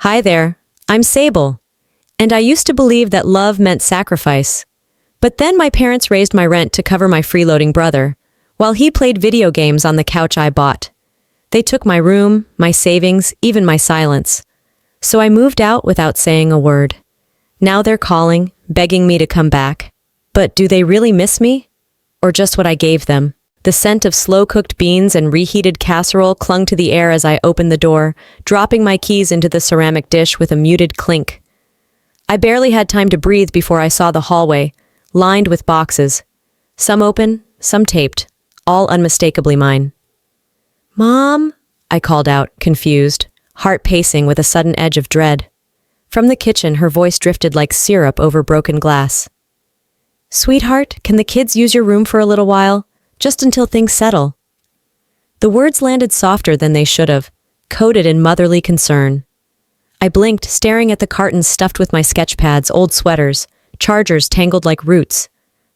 Hi there, I'm Sable, and I used to believe that love meant sacrifice. But then my parents raised my rent to cover my freeloading brother, while he played video games on the couch I bought. They took my room, my savings, even my silence. So I moved out without saying a word. Now they're calling, begging me to come back. But do they really miss me? Or just what I gave them? The scent of slow-cooked beans and reheated casserole clung to the air as I opened the door, dropping my keys into the ceramic dish with a muted clink. I barely had time to breathe before I saw the hallway, lined with boxes. Some open, some taped, all unmistakably mine. "Mom?" I called out, confused, heart pacing with a sudden edge of dread. From the kitchen, her voice drifted like syrup over broken glass. "Sweetheart, can the kids use your room for a little while? Just until things settle." The words landed softer than they should have, coated in motherly concern. I blinked, staring at the cartons stuffed with my sketch pads, old sweaters, chargers tangled like roots.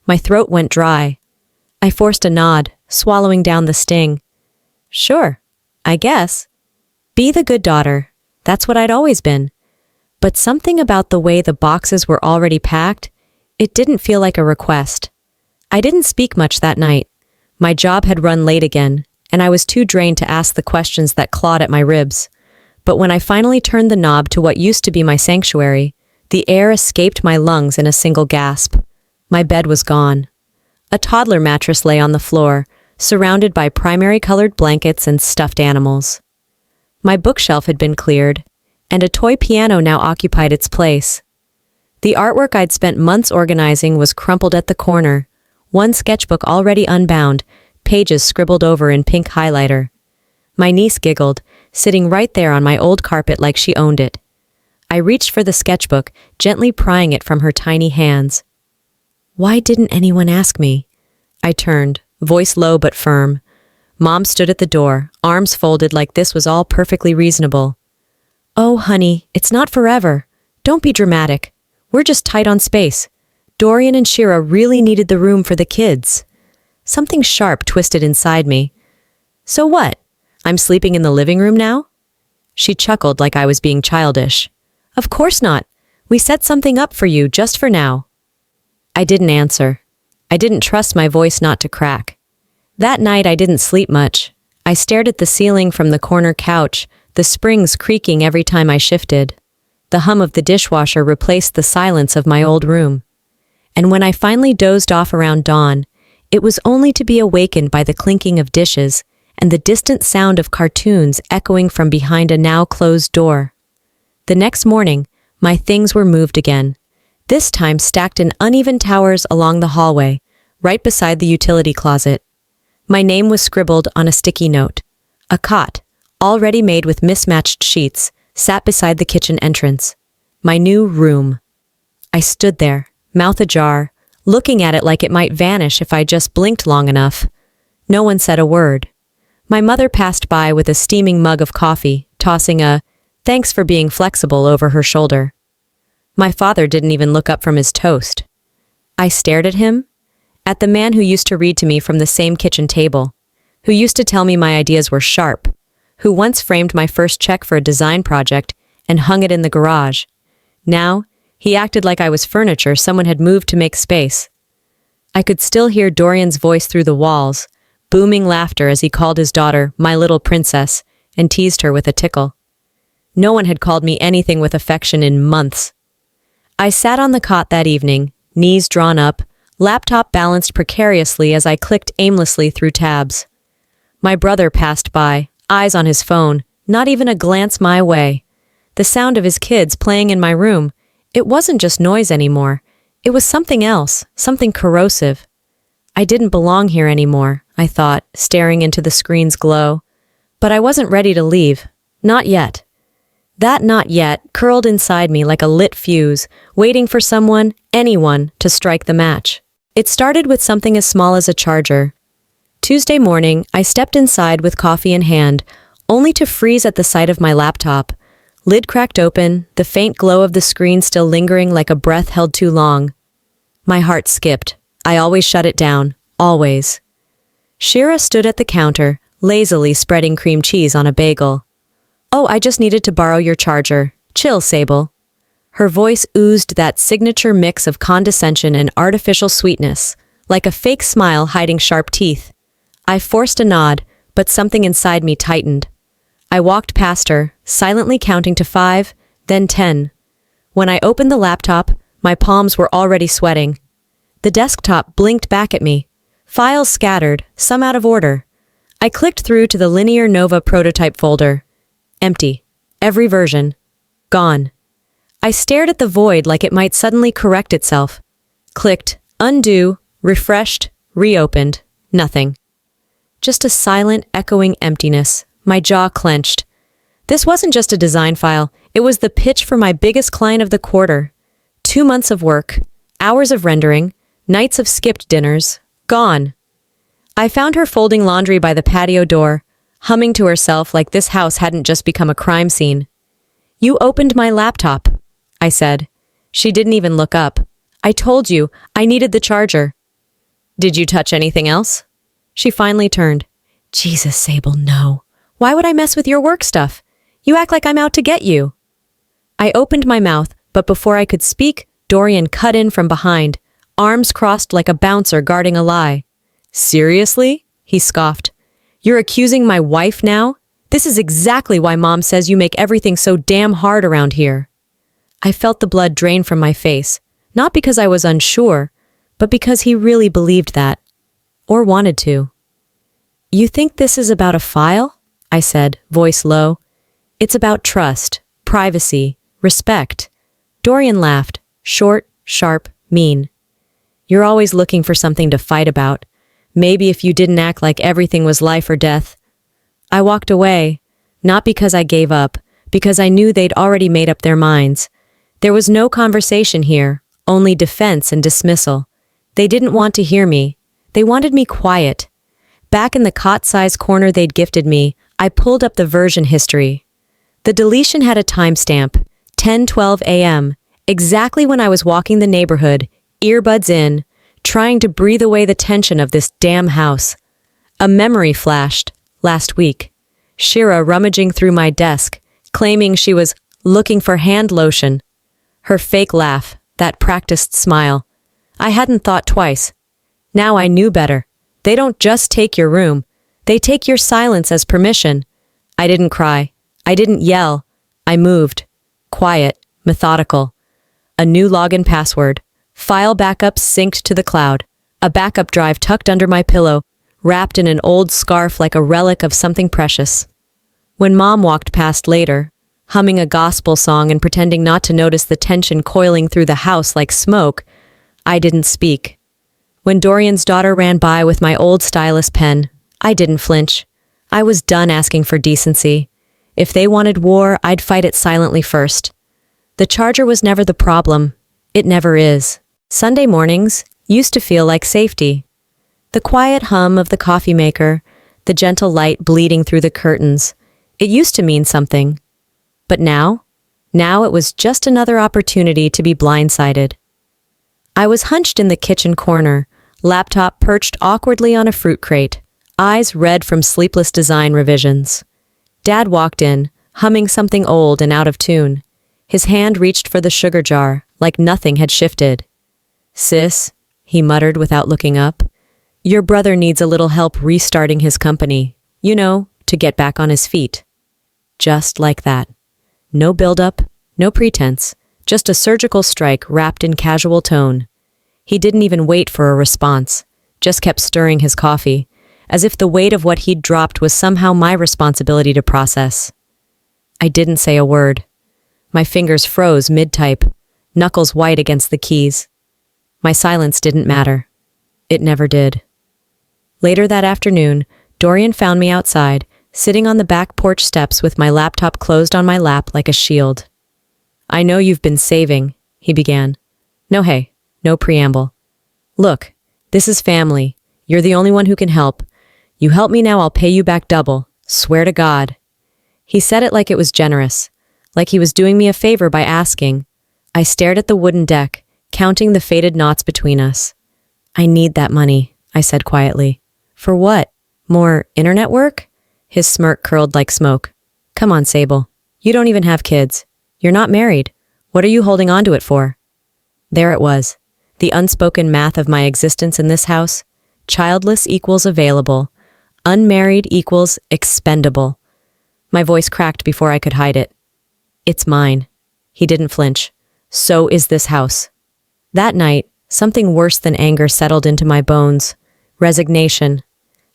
My throat went dry. I forced a nod, swallowing down the sting. Sure, I guess. Be the good daughter. That's what I'd always been. But something about the way the boxes were already packed, it didn't feel like a request. I didn't speak much that night. My job had run late again, and I was too drained to ask the questions that clawed at my ribs. But when I finally turned the knob to what used to be my sanctuary, the air escaped my lungs in a single gasp. My bed was gone. A toddler mattress lay on the floor, surrounded by primary-colored blankets and stuffed animals. My bookshelf had been cleared, and a toy piano now occupied its place. The artwork I'd spent months organizing was crumpled at the corner, one sketchbook already unbound, pages scribbled over in pink highlighter. My niece giggled, sitting right there on my old carpet like she owned it. I reached for the sketchbook, gently prying it from her tiny hands. "Why didn't anyone ask me?" I turned, voice low but firm. Mom stood at the door, arms folded like this was all perfectly reasonable. "Oh, honey, it's not forever. Don't be dramatic. We're just tight on space. Dorian and Shira really needed the room for the kids." Something sharp twisted inside me. "So what? I'm sleeping in the living room now?" She chuckled like I was being childish. "Of course not. We set something up for you just for now." I didn't answer. I didn't trust my voice not to crack. That night I didn't sleep much. I stared at the ceiling from the corner couch, the springs creaking every time I shifted. The hum of the dishwasher replaced the silence of my old room. And when I finally dozed off around dawn, it was only to be awakened by the clinking of dishes and the distant sound of cartoons echoing from behind a now-closed door. The next morning, my things were moved again, this time stacked in uneven towers along the hallway, right beside the utility closet. My name was scribbled on a sticky note. A cot, already made with mismatched sheets, sat beside the kitchen entrance. My new room. I stood there, mouth ajar, looking at it like it might vanish if I just blinked long enough. No one said a word. My mother passed by with a steaming mug of coffee, tossing a "thanks for being flexible" over her shoulder. My father didn't even look up from his toast. I stared at him, at the man who used to read to me from the same kitchen table, who used to tell me my ideas were sharp, who once framed my first check for a design project and hung it in the garage. Now, he acted like I was furniture someone had moved to make space. I could still hear Dorian's voice through the walls, booming laughter as he called his daughter my little princess and teased her with a tickle. No one had called me anything with affection in months. I sat on the cot that evening, knees drawn up, laptop balanced precariously as I clicked aimlessly through tabs. My brother passed by, eyes on his phone, not even a glance my way. The sound of his kids playing in my room, it wasn't just noise anymore. It was something else, something corrosive. I didn't belong here anymore, I thought, staring into the screen's glow. But I wasn't ready to leave. Not yet. That "not yet" curled inside me like a lit fuse, waiting for someone, anyone, to strike the match. It started with something as small as a charger. Tuesday morning, I stepped inside with coffee in hand, only to freeze at the sight of my laptop. Lid cracked open, the faint glow of the screen still lingering like a breath held too long. My heart skipped. I always shut it down. Always. Shira stood at the counter, lazily spreading cream cheese on a bagel. "Oh, I just needed to borrow your charger. Chill, Sable. Her voice oozed that signature mix of condescension and artificial sweetness, like a fake smile hiding sharp teeth. I forced a nod, but something inside me tightened. I walked past her, silently counting to 5, then 10. When I opened the laptop, my palms were already sweating. The desktop blinked back at me. Files scattered, some out of order. I clicked through to the Linear Nova prototype folder. Empty. Every version. Gone. I stared at the void like it might suddenly correct itself. Clicked, undo, refreshed, reopened. Nothing. Just a silent, echoing emptiness. My jaw clenched. This wasn't just a design file. It was the pitch for my biggest client of the quarter. 2 months of work, hours of rendering, nights of skipped dinners. Gone. I found her folding laundry by the patio door, humming to herself like this house hadn't just become a crime scene. You opened my laptop, I said. She didn't even look up. I told you, I needed the charger. Did you touch anything else? She finally turned. Jesus, Sable, no. Why would I mess with your work stuff? You act like I'm out to get you. I opened my mouth, but before I could speak, Dorian cut in from behind, arms crossed like a bouncer guarding a lie. Seriously? He scoffed. You're accusing my wife now? This is exactly why Mom says you make everything so damn hard around here. I felt the blood drain from my face, not because I was unsure, but because he really believed that. Or wanted to. You think this is about a file? I said, voice low. It's about trust, privacy, respect. Dorian laughed, short, sharp, mean. You're always looking for something to fight about. Maybe if you didn't act like everything was life or death. I walked away, not because I gave up, because I knew they'd already made up their minds. There was no conversation here, only defense and dismissal. They didn't want to hear me. They wanted me quiet. Back in the cot-sized corner they'd gifted me, I pulled up the version history. The deletion had a timestamp, 10:12 a.m., exactly when I was walking the neighborhood, earbuds in, trying to breathe away the tension of this damn house. A memory flashed, last week. Shira rummaging through my desk, claiming she was looking for hand lotion. Her fake laugh, that practiced smile. I hadn't thought twice. Now I knew better. They don't just take your room. They take your silence as permission. I didn't cry. I didn't yell. I moved. Quiet, methodical. A new login password. File backup synced to the cloud. A backup drive tucked under my pillow, wrapped in an old scarf like a relic of something precious. When Mom walked past later, humming a gospel song and pretending not to notice the tension coiling through the house like smoke, I didn't speak. When Dorian's daughter ran by with my old stylus pen, I didn't flinch. I was done asking for decency. If they wanted war, I'd fight it silently first. The charger was never the problem. It never is. Sunday mornings used to feel like safety. The quiet hum of the coffee maker, the gentle light bleeding through the curtains, it used to mean something. But now it was just another opportunity to be blindsided. I was hunched in the kitchen corner, laptop perched awkwardly on a fruit crate, eyes red from sleepless design revisions. Dad walked in, humming something old and out of tune. His hand reached for the sugar jar, like nothing had shifted. Sis, he muttered without looking up, your brother needs a little help restarting his company, to get back on his feet. Just like that. No build-up, no pretense, just a surgical strike wrapped in casual tone. He didn't even wait for a response, just kept stirring his coffee, as if the weight of what he'd dropped was somehow my responsibility to process. I didn't say a word. My fingers froze mid-type, knuckles white against the keys. My silence didn't matter. It never did. Later that afternoon, Dorian found me outside, sitting on the back porch steps with my laptop closed on my lap like a shield. I know you've been saving, he began. No preamble. Look, this is family. You're the only one who can help. You help me now, I'll pay you back double. Swear to God. He said it like it was generous, like he was doing me a favor by asking. I stared at the wooden deck, counting the faded knots between us. I need that money, I said quietly. For what? More internet work? His smirk curled like smoke. Come on, Sable. You don't even have kids. You're not married. What are you holding on to it for? There it was. The unspoken math of my existence in this house. Childless equals available. Unmarried equals expendable. My voice cracked before I could hide it. It's mine. He didn't flinch. So is this house. That night, something worse than anger settled into my bones. Resignation.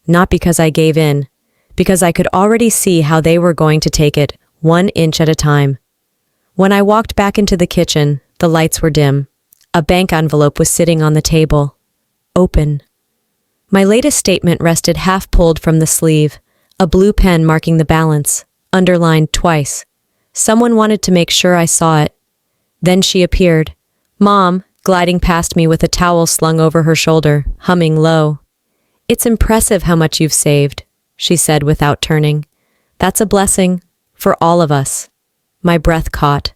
Not because I gave in, because I could already see how they were going to take it, 1 inch at a time. When I walked back into the kitchen, the lights were dim. A bank envelope was sitting on the table. Open. My latest statement rested half pulled from the sleeve, a blue pen marking the balance, underlined twice. Someone wanted to make sure I saw it. Then she appeared. Mom, gliding past me with a towel slung over her shoulder, humming low. It's impressive how much you've saved, she said without turning. That's a blessing, for all of us. My breath caught.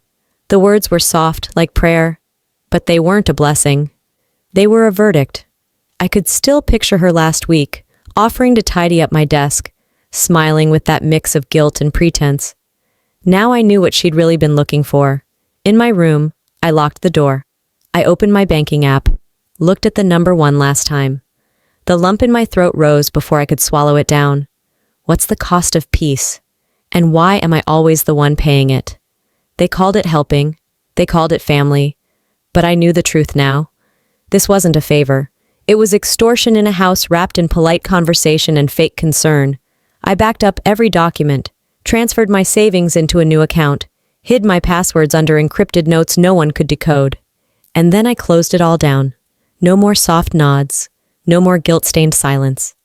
The words were soft, like prayer, but they weren't a blessing. They were a verdict. I could still picture her last week, offering to tidy up my desk, smiling with that mix of guilt and pretense. Now I knew what she'd really been looking for. In my room, I locked the door. I opened my banking app, looked at the number 1 last time. The lump in my throat rose before I could swallow it down. What's the cost of peace? And why am I always the one paying it? They called it helping. They called it family. But I knew the truth now. This wasn't a favor. It was extortion in a house wrapped in polite conversation and fake concern. I backed up every document, transferred my savings into a new account, hid my passwords under encrypted notes no one could decode. And then I closed it all down. No more soft nods. No more guilt-stained silence.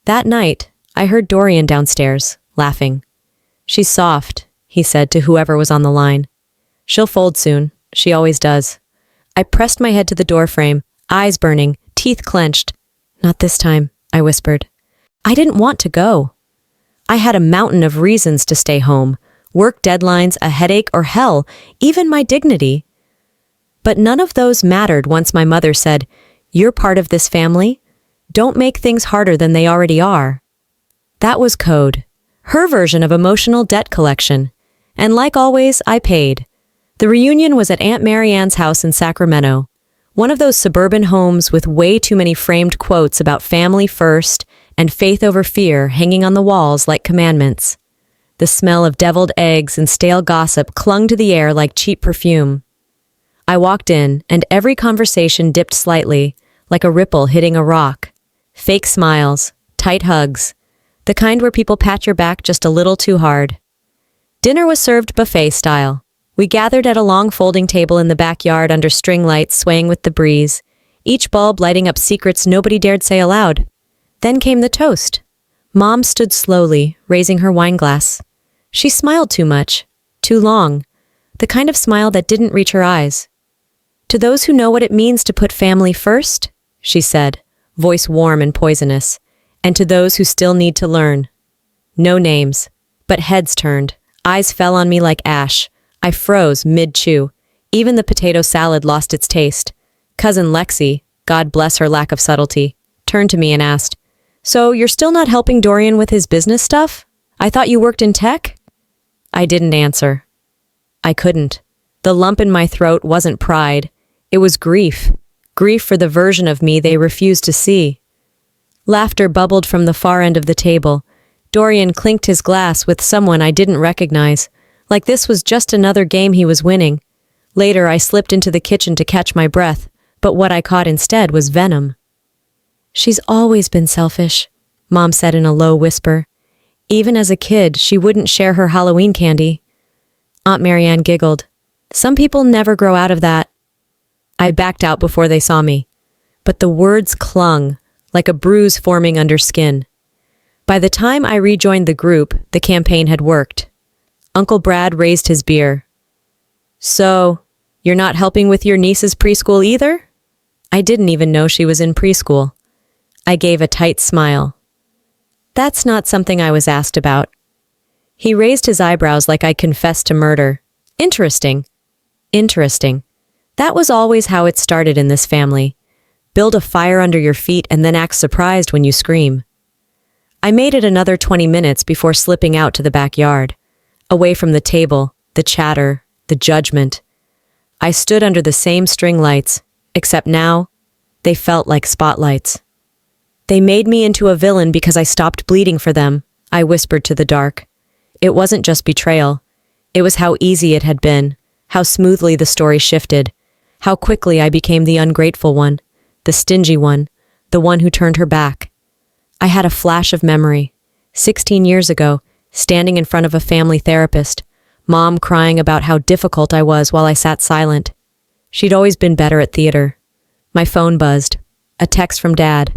That night, I heard Dorian downstairs, laughing. She's soft, he said to whoever was on the line. She'll fold soon. She always does. I pressed my head to the doorframe, eyes burning, teeth clenched. Not this time, I whispered. I didn't want to go. I had a mountain of reasons to stay home. Work deadlines, a headache, or hell, even my dignity. But none of those mattered once my mother said, You're part of this family. Don't make things harder than they already are. That was code. Her version of emotional debt collection. And like always, I paid. The reunion was at Aunt Mary Ann's house in Sacramento. One of those suburban homes with way too many framed quotes about family first and faith over fear hanging on the walls like commandments. The smell of deviled eggs and stale gossip clung to the air like cheap perfume. I walked in, and every conversation dipped slightly, like a ripple hitting a rock. Fake smiles, tight hugs, the kind where people pat your back just a little too hard. Dinner was served buffet style. We gathered at a long folding table in the backyard under string lights swaying with the breeze, each bulb lighting up secrets nobody dared say aloud. Then came the toast. Mom stood slowly, raising her wine glass. She smiled too much, too long, the kind of smile that didn't reach her eyes. To those who know what it means to put family first, she said, voice warm and poisonous, and to those who still need to learn. No names, but heads turned, eyes fell on me like ash. I froze mid-chew. Even the potato salad lost its taste. Cousin Lexi, God bless her lack of subtlety, turned to me and asked, So you're still not helping Dorian with his business stuff? I thought you worked in tech? I didn't answer. I couldn't. The lump in my throat wasn't pride. It was grief. Grief for the version of me they refused to see. Laughter bubbled from the far end of the table. Dorian clinked his glass with someone I didn't recognize, like this was just another game he was winning. Later, I slipped into the kitchen to catch my breath, but what I caught instead was venom. She's always been selfish, Mom said in a low whisper. Even as a kid, she wouldn't share her Halloween candy. Aunt Mary Ann giggled. Some people never grow out of that. I backed out before they saw me, but the words clung, like a bruise forming under skin. By the time I rejoined the group, the campaign had worked. Uncle Brad raised his beer. So, you're not helping with your niece's preschool either? I didn't even know she was in preschool. I gave a tight smile. That's not something I was asked about. He raised his eyebrows like I confessed to murder. Interesting. Interesting. That was always how it started in this family. Build a fire under your feet and then act surprised when you scream. I made it another 20 minutes before slipping out to the backyard. Away from the table, the chatter, the judgment. I stood under the same string lights, except now, they felt like spotlights. They made me into a villain because I stopped bleeding for them, I whispered to the dark. It wasn't just betrayal. It was how easy it had been, how smoothly the story shifted, how quickly I became the ungrateful one, the stingy one, the one who turned her back. I had a flash of memory. 16 years ago, standing in front of a family therapist, Mom crying about how difficult I was while I sat silent. She'd always been better at theater. My phone buzzed. A text from Dad.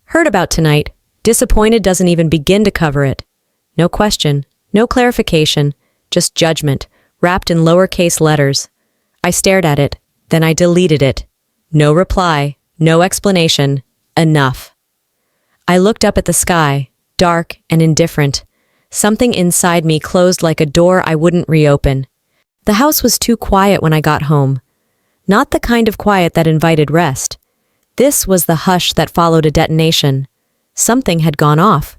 Heard about tonight. Disappointed doesn't even begin to cover it. No question, no clarification, just judgment, wrapped in lowercase letters. I stared at it, then I deleted it. No reply, no explanation. Enough. I looked up at the sky, dark and indifferent. Something inside me closed like a door I wouldn't reopen. The house was too quiet when I got home. Not the kind of quiet that invited rest. This was the hush that followed a detonation. Something had gone off.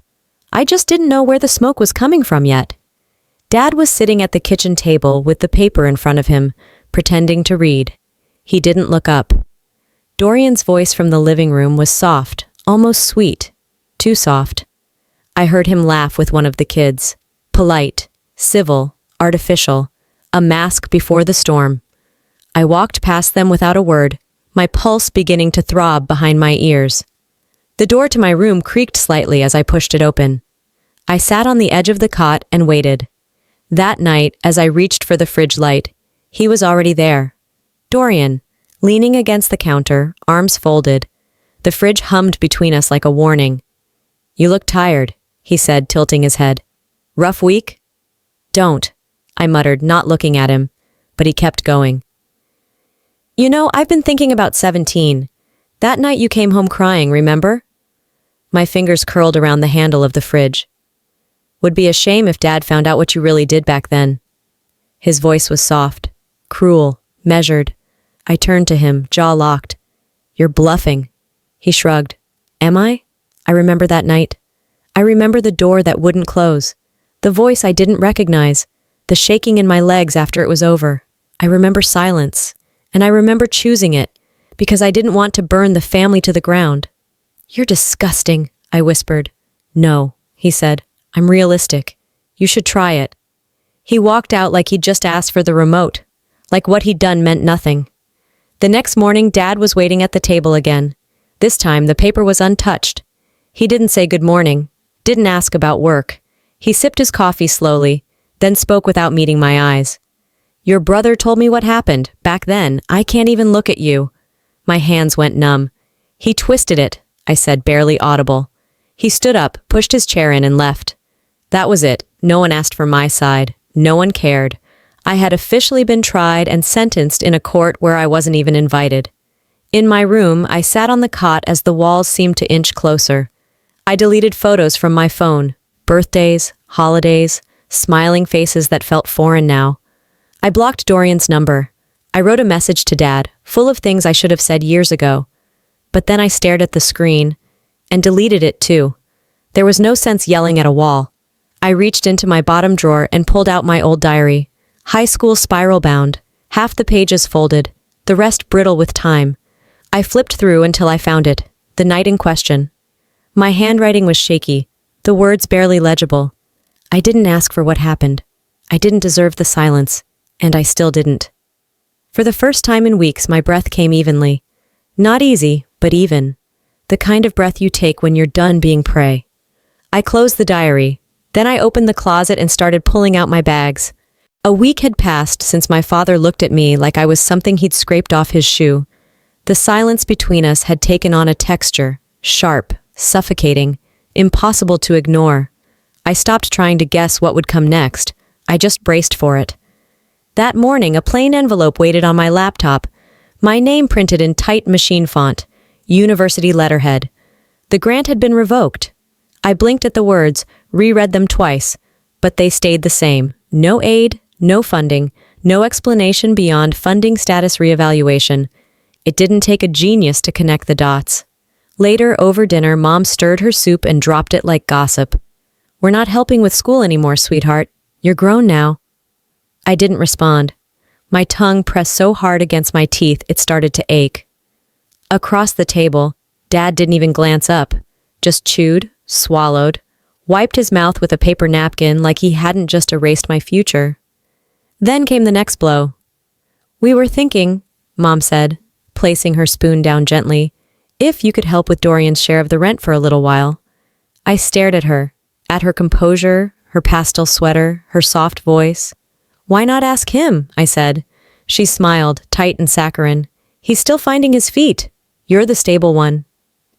I just didn't know where the smoke was coming from yet. Dad was sitting at the kitchen table with the paper in front of him, pretending to read. He didn't look up. Dorian's voice from the living room was soft, almost sweet. Too soft. I heard him laugh with one of the kids. Polite, civil, artificial. A mask before the storm. I walked past them without a word, my pulse beginning to throb behind my ears. The door to my room creaked slightly as I pushed it open. I sat on the edge of the cot and waited. That night, as I reached for the fridge light, he was already there. Dorian, leaning against the counter, arms folded. The fridge hummed between us like a warning. You look tired, he said, tilting his head. Rough week? Don't, I muttered, not looking at him, but he kept going. You know, I've been thinking about 17. That night you came home crying, remember? My fingers curled around the handle of the fridge. Would be a shame if Dad found out what you really did back then. His voice was soft, cruel, measured. I turned to him, jaw locked. You're bluffing. He shrugged. Am I? I remember that night. I remember the door that wouldn't close. The voice I didn't recognize. The shaking in my legs after it was over. I remember silence. And I remember choosing it, because I didn't want to burn the family to the ground. You're disgusting, I whispered. No, he said. I'm realistic. You should try it. He walked out like he'd just asked for the remote, like what he'd done meant nothing. The next morning, Dad was waiting at the table again. This time, the paper was untouched. He didn't say good morning, didn't ask about work. He sipped his coffee slowly, then spoke without meeting my eyes. Your brother told me what happened. Back then, I can't even look at you. My hands went numb. He twisted it, I said, barely audible. He stood up, pushed his chair in and left. That was it. No one asked for my side. No one cared. I had officially been tried and sentenced in a court where I wasn't even invited. In my room, I sat on the cot as the walls seemed to inch closer. I deleted photos from my phone. Birthdays, holidays, smiling faces that felt foreign now. I blocked Dorian's number. I wrote a message to Dad, full of things I should have said years ago. But then I stared at the screen, and deleted it too. There was no sense yelling at a wall. I reached into my bottom drawer and pulled out my old diary. High school spiral bound, half the pages folded, the rest brittle with time. I flipped through until I found it, the night in question. My handwriting was shaky, the words barely legible. I didn't ask for what happened. I didn't deserve the silence. And I still didn't. For the first time in weeks, my breath came evenly. Not easy, but even. The kind of breath you take when you're done being prey. I closed the diary. Then I opened the closet and started pulling out my bags. A week had passed since my father looked at me like I was something he'd scraped off his shoe. The silence between us had taken on a texture, sharp, suffocating, impossible to ignore. I stopped trying to guess what would come next. I just braced for it. That morning, a plain envelope waited on my laptop. My name printed in tight machine font, university letterhead. The grant had been revoked. I blinked at the words, reread them twice, but they stayed the same. No aid, no funding, no explanation beyond funding status reevaluation. It didn't take a genius to connect the dots. Later, over dinner, Mom stirred her soup and dropped it like gossip. We're not helping with school anymore, sweetheart. You're grown now. I didn't respond. My tongue pressed so hard against my teeth it started to ache. Across the table, Dad didn't even glance up, just chewed, swallowed, wiped his mouth with a paper napkin like he hadn't just erased my future. Then came the next blow. "We were thinking," Mom said, placing her spoon down gently, "if you could help with Dorian's share of the rent for a little while." I stared at her composure, her pastel sweater, her soft voice. "Why not ask him?" I said. She smiled, tight and saccharine. "He's still finding his feet. You're the stable one."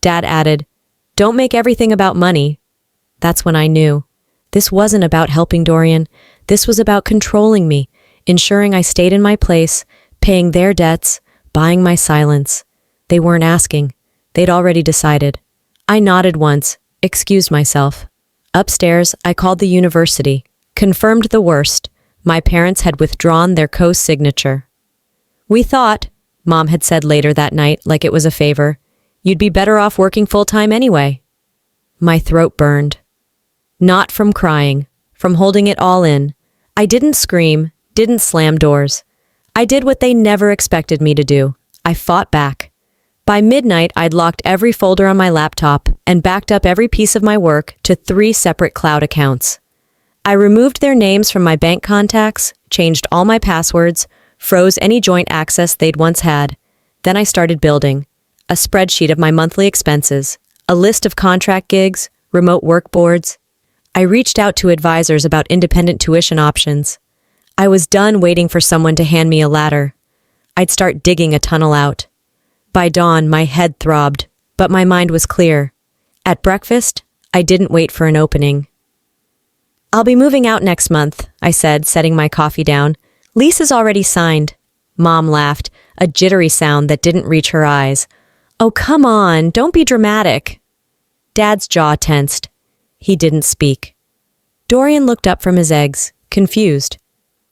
Dad added, "Don't make everything about money." That's when I knew. This wasn't about helping Dorian. This was about controlling me, ensuring I stayed in my place, paying their debts, buying my silence. They weren't asking. They'd already decided. I nodded once, excused myself. Upstairs, I called the university, confirmed the worst. My parents had withdrawn their co-signature. "We thought," Mom had said later that night like it was a favor, "you'd be better off working full-time anyway." My throat burned. Not from crying, from holding it all in. I didn't scream, didn't slam doors. I did what they never expected me to do. I fought back. By midnight, I'd locked every folder on my laptop and backed up every piece of my work to 3 separate cloud accounts. I removed their names from my bank contacts, changed all my passwords, froze any joint access they'd once had. Then I started building a spreadsheet of my monthly expenses, a list of contract gigs, remote work boards. I reached out to advisors about independent tuition options. I was done waiting for someone to hand me a ladder. I'd start digging a tunnel out. By dawn, my head throbbed, but my mind was clear. At breakfast, I didn't wait for an opening. "I'll be moving out next month," I said, setting my coffee down. "Lease is already signed." Mom laughed, a jittery sound that didn't reach her eyes. "Oh, come on, don't be dramatic." Dad's jaw tensed. He didn't speak. Dorian looked up from his eggs, confused.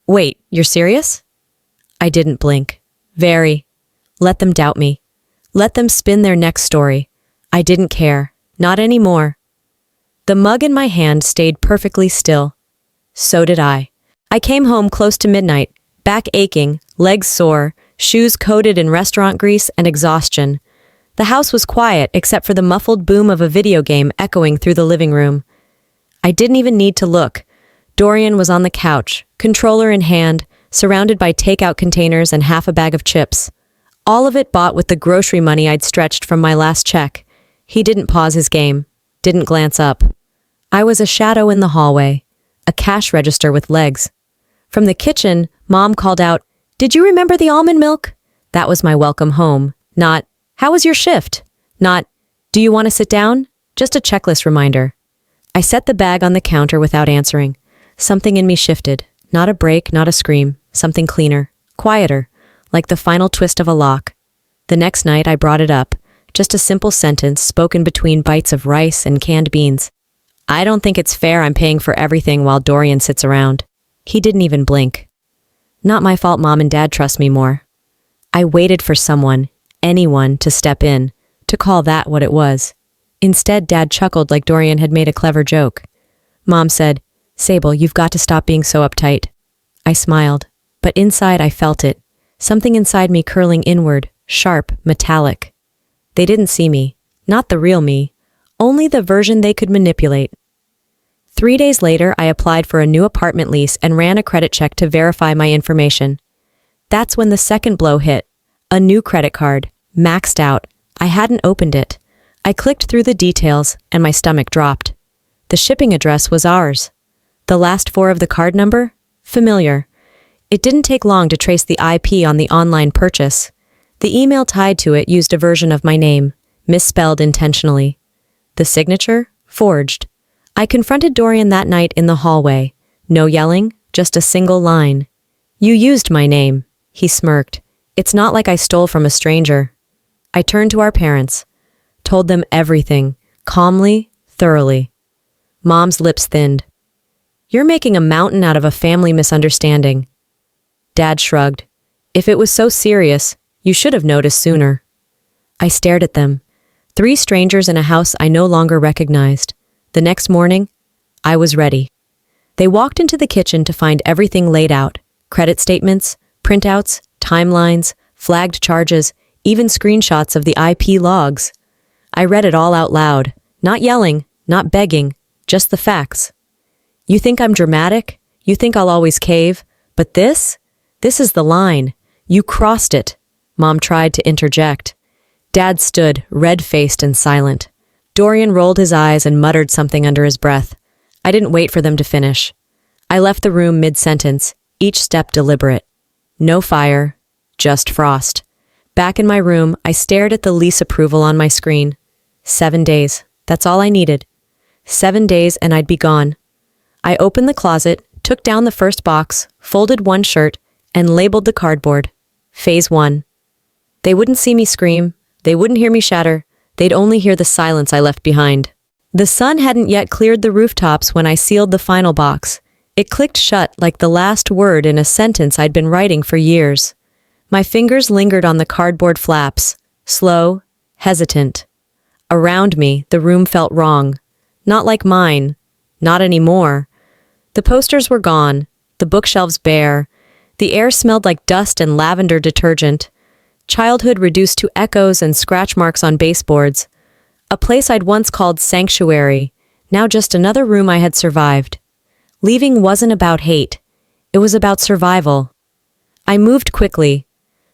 "Wait, you're serious?" I didn't blink. Very. Let them doubt me. Let them spin their next story. I didn't care. Not anymore. The mug in my hand stayed perfectly still. So did I. I came home close to midnight, back aching, legs sore, shoes coated in restaurant grease and exhaustion. The house was quiet except for the muffled boom of a video game echoing through the living room. I didn't even need to look. Dorian was on the couch, controller in hand, surrounded by takeout containers and half a bag of chips. All of it bought with the grocery money I'd stretched from my last check. He didn't pause his game, didn't glance up. I was a shadow in the hallway, a cash register with legs. From the kitchen, Mom called out, "Did you remember the almond milk?" That was my welcome home. Not, "How was your shift?" Not, "Do you want to sit down?" Just a checklist reminder. I set the bag on the counter without answering. Something in me shifted. Not a break, not a scream. Something cleaner, quieter, like the final twist of a lock. The next night I brought it up. Just a simple sentence spoken between bites of rice and canned beans. "I don't think it's fair I'm paying for everything while Dorian sits around." He didn't even blink. Not my fault Mom and Dad trust me more. I waited for someone, anyone, to step in, to call that what it was. Instead, Dad chuckled like Dorian had made a clever joke. Mom said, "Sable, you've got to stop being so uptight." I smiled, but inside I felt it. Something inside me curling inward, sharp, metallic. They didn't see me, not the real me, only the version they could manipulate. 3 days later, I applied for a new apartment lease and ran a credit check to verify my information. That's when the second blow hit. A new credit card, maxed out. I hadn't opened it. I clicked through the details and my stomach dropped. The shipping address was ours. The last 4 of the card number? Familiar. It didn't take long to trace the IP on the online purchase. The email tied to it used a version of my name, misspelled intentionally. The signature? Forged. I confronted Dorian that night in the hallway. No yelling, just a single line. "You used my name," he smirked. "It's not like I stole from a stranger." I turned to our parents, told them everything, calmly, thoroughly. Mom's lips thinned. "You're making a mountain out of a family misunderstanding." Dad shrugged. "If it was so serious, you should have noticed sooner." I stared at them. 3 strangers in a house I no longer recognized. The next morning, I was ready. They walked into the kitchen to find everything laid out, credit statements, Printouts, timelines, flagged charges, even screenshots of the IP logs. I read it all out loud, not yelling, not begging, just the facts. You think I'm dramatic? You think I'll always cave? But this is the line. You crossed it. Mom tried to interject. Dad stood, red-faced and silent. Dorian rolled his eyes and muttered something under his breath. I didn't wait for them to finish. I left the room mid-sentence, each step deliberate. No fire, just frost. Back in my room, I stared at the lease approval on my screen. 7 days. That's all I needed. 7 days and I'd be gone. I opened the closet, took down the first box, folded one shirt, and labeled the cardboard. Phase 1. They wouldn't see me scream. They wouldn't hear me shatter. They'd only hear the silence I left behind. The sun hadn't yet cleared the rooftops when I sealed the final box. It clicked shut like the last word in a sentence I'd been writing for years. My fingers lingered on the cardboard flaps, slow, hesitant. Around me, the room felt wrong. Not like mine. Not anymore. The posters were gone, the bookshelves bare. The air smelled like dust and lavender detergent. Childhood reduced to echoes and scratch marks on baseboards. A place I'd once called sanctuary, now just another room I had survived. Leaving wasn't about hate. It was about survival. I moved quickly.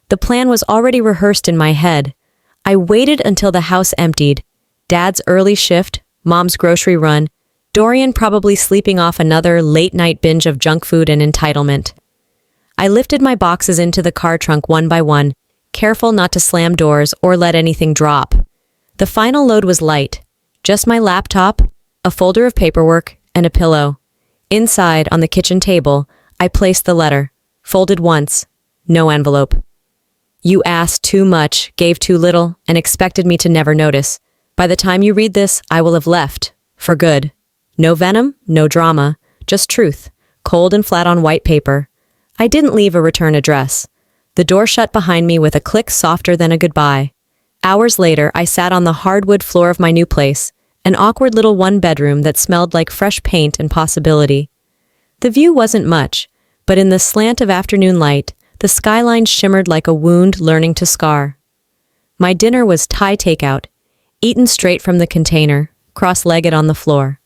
The plan was already rehearsed in my head. I waited until the house emptied. Dad's early shift, Mom's grocery run, Dorian probably sleeping off another late-night binge of junk food and entitlement. I lifted my boxes into the car trunk one by one, careful not to slam doors or let anything drop. The final load was light. Just my laptop, a folder of paperwork, and a pillow. Inside, on the kitchen table, I placed the letter. Folded once. No envelope. You asked too much, gave too little, and expected me to never notice. By the time you read this, I will have left. For good. No venom, no drama. Just truth. Cold and flat on white paper. I didn't leave a return address. The door shut behind me with a click softer than a goodbye. Hours later, I sat on the hardwood floor of my new place, an awkward little one-bedroom that smelled like fresh paint and possibility. The view wasn't much, but in the slant of afternoon light, the skyline shimmered like a wound learning to scar. My dinner was Thai takeout, eaten straight from the container, cross-legged on the floor.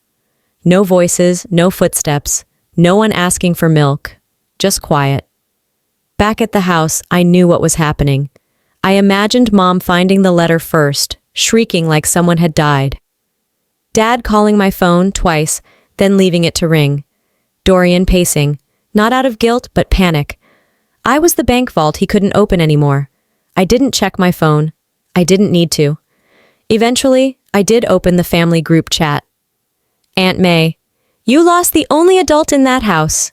No voices, no footsteps, no one asking for milk, just quiet. Back at the house, I knew what was happening. I imagined Mom finding the letter first, shrieking like someone had died. Dad calling my phone twice, then leaving it to ring. Dorian pacing, not out of guilt, but panic. I was the bank vault he couldn't open anymore. I didn't check my phone. I didn't need to. Eventually, I did open the family group chat. Aunt May, you lost the only adult in that house.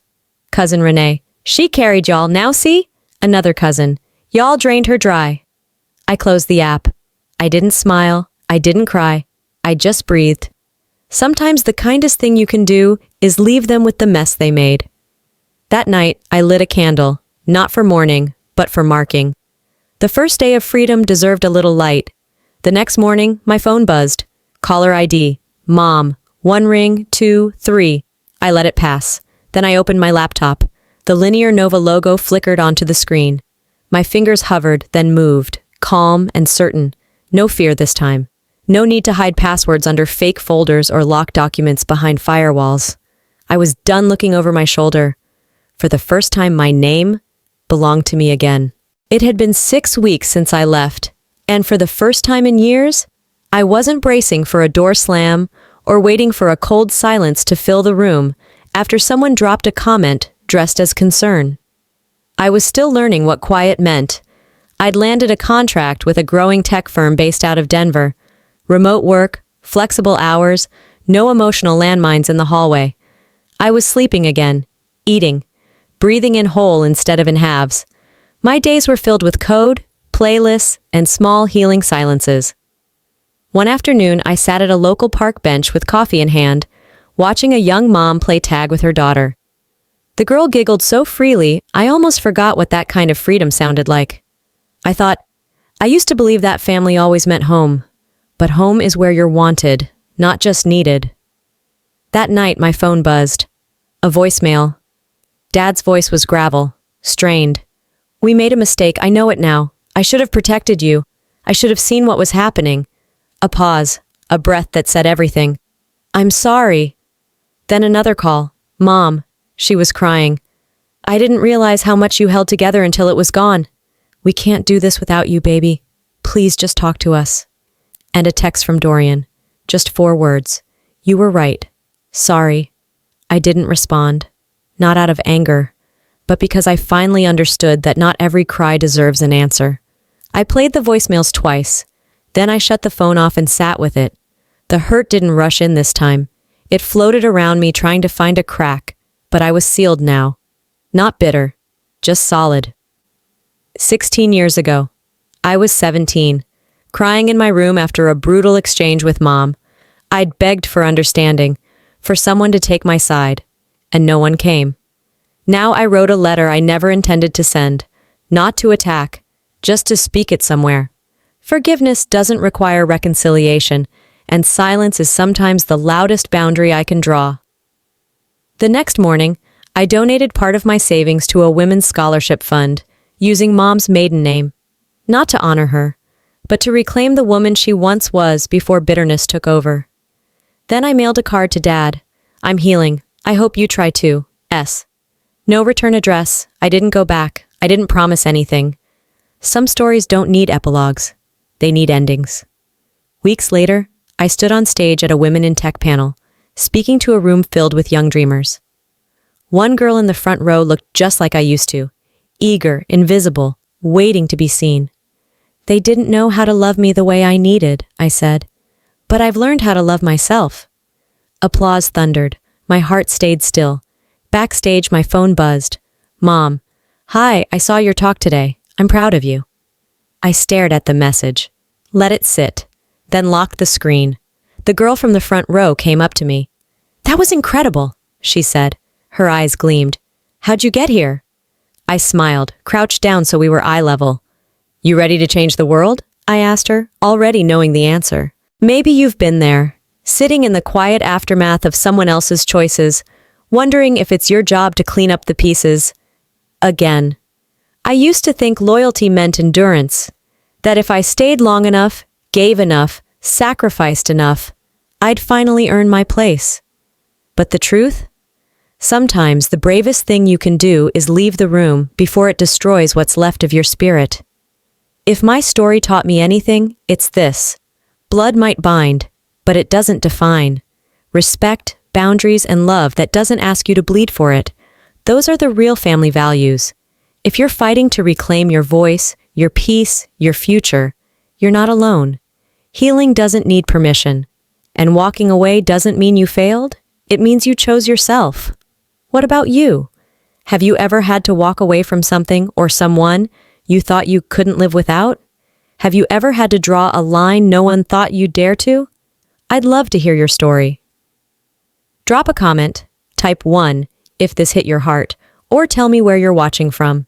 Cousin Renee, she carried y'all, now see? Another cousin, y'all drained her dry. I closed the app. I didn't smile. I didn't cry. I just breathed. Sometimes the kindest thing you can do is leave them with the mess they made. That night, I lit a candle, not for mourning, but for marking. The first day of freedom deserved a little light. The next morning, my phone buzzed. Caller ID. Mom. 1 ring, 2, 3. I let it pass. Then I opened my laptop. The Linear Nova logo flickered onto the screen. My fingers hovered, then moved, calm and certain. No fear this time. No need to hide passwords under fake folders or lock documents behind firewalls. I was done looking over my shoulder. For the first time, my name belonged to me again. It had been 6 weeks since I left, and for the first time in years, I wasn't bracing for a door slam or waiting for a cold silence to fill the room after someone dropped a comment dressed as concern. I was still learning what quiet meant. I'd landed a contract with a growing tech firm based out of Denver. Remote work, flexible hours, no emotional landmines in the hallway. I was sleeping again, eating, breathing in whole instead of in halves. My days were filled with code, playlists, and small healing silences. One afternoon, I sat at a local park bench with coffee in hand, watching a young mom play tag with her daughter. The girl giggled so freely, I almost forgot what that kind of freedom sounded like. I thought, I used to believe that family always meant home. But home is where you're wanted, not just needed. That night, my phone buzzed. A voicemail. Dad's voice was gravel, strained. We made a mistake, I know it now. I should have protected you. I should have seen what was happening. A pause, a breath that said everything. I'm sorry. Then another call. Mom. She was crying. I didn't realize how much you held together until it was gone. We can't do this without you, baby. Please just talk to us. And a text from Dorian. Just 4 words. You were right. Sorry. I didn't respond. Not out of anger, but because I finally understood that not every cry deserves an answer. I played the voicemails twice. Then I shut the phone off and sat with it. The hurt didn't rush in this time. It floated around me trying to find a crack, but I was sealed now. Not bitter, just solid. 16 years ago. I was 17, crying in my room after a brutal exchange with Mom. I'd begged for understanding, for someone to take my side, and no one came. Now I wrote a letter I never intended to send, not to attack, just to speak it somewhere. Forgiveness doesn't require reconciliation, and silence is sometimes the loudest boundary I can draw. The next morning, I donated part of my savings to a women's scholarship fund, using Mom's maiden name. Not to honor her, but to reclaim the woman she once was before bitterness took over. Then I mailed a card to Dad. I'm healing. I hope you try too. S. No return address. I didn't go back. I didn't promise anything. Some stories don't need epilogues. They need endings. Weeks later, I stood on stage at a Women in Tech panel, speaking to a room filled with young dreamers. One girl in the front row looked just like I used to, eager, invisible, waiting to be seen. They didn't know how to love me the way I needed, I said. But I've learned how to love myself. Applause thundered. My heart stayed still. Backstage, my phone buzzed. Mom. Hi, I saw your talk today. I'm proud of you. I stared at the message. Let it sit. Then locked the screen. The girl from the front row came up to me. That was incredible, she said. Her eyes gleamed. How'd you get here? I smiled, crouched down so we were eye level. You ready to change the world? I asked her, already knowing the answer. Maybe you've been there, sitting in the quiet aftermath of someone else's choices, wondering if it's your job to clean up the pieces. Again. I used to think loyalty meant endurance, that if I stayed long enough, gave enough, sacrificed enough, I'd finally earn my place. But the truth? Sometimes the bravest thing you can do is leave the room before it destroys what's left of your spirit. If my story taught me anything, it's this. Blood might bind, but it doesn't define. Respect, boundaries, and love that doesn't ask you to bleed for it. Those are the real family values. If you're fighting to reclaim your voice, your peace, your future, you're not alone. Healing doesn't need permission. And walking away doesn't mean you failed. It means you chose yourself. What about you? Have you ever had to walk away from something or someone you thought you couldn't live without? Have you ever had to draw a line no one thought you'd dare to? I'd love to hear your story. Drop a comment, type 1 if this hit your heart, or tell me where you're watching from.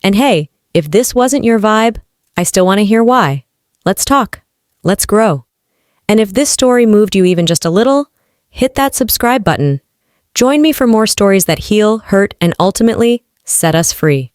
And hey, if this wasn't your vibe, I still want to hear why. Let's talk. Let's grow. And if this story moved you even just a little, hit that subscribe button. Join me for more stories that heal, hurt, and ultimately set us free.